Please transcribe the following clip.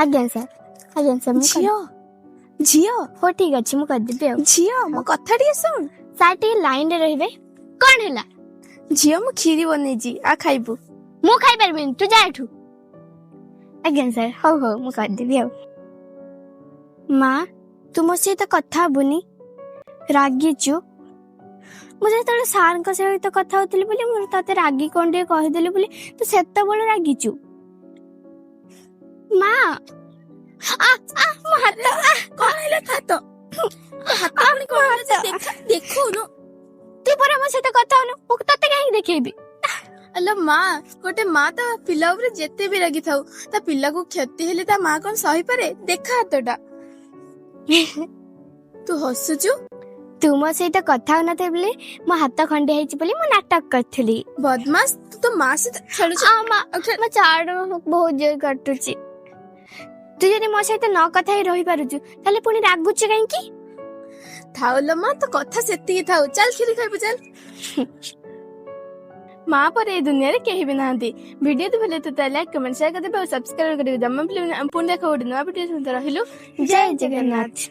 आज्ञा सर झियो झियो हो ठीक अच्छे मुझे करदेवी आ झियो मो कथा टिके सुन सार टे लाइन रे रहिबे कौन हैला झियो मु खीरी बनेजी आ खाइबू मु खाई परबिन तू जा एठू आज्ञा सर हो मु करदेवी आ माँ तू मो सहित कथा बुनी रागिचु मुझे तो सार सहित कथा होतली बोली मोर तते रागी कोन टे कहि देली बोली तू सेत्ता बळ रागिचु माँ आ आ मो हाथ कोन हैला खातो हाथ कोन कोन देखो नो तू पर मो सहित कथा होनो ओ तते काहे देखेबी अल्ला माँ गोटे माँ ता पिला ऊपर जेते भी रागी थाउ ता पिला को क्षति हेले ता माँ कोन सही पारे देखा हातटा तू हसुचु तू मो सहित कथा होना थे बोले मो हाथ खंडे हेची बोली मो नाटक करथली बदमाश तू तो माँ से खेलु आ माँ मैं चाड़ बहुत जोर कटुची तू जदि मो सहित न कथा ही रही पारुचु ताले पुनी रागुची काहे की थाउलो माँ तो कथा सेती थाउ चल खीरी खाइबु चल माँ पर ए दुनिया रे केही भी नांती वीडियो तो भले तो लाइक कमेंट शेयर कर दे और सब्सक्राइब कर दे जम्मा पुनी देखो वीडियो वीडियो सुनते रहिलु जय जगन्नाथ।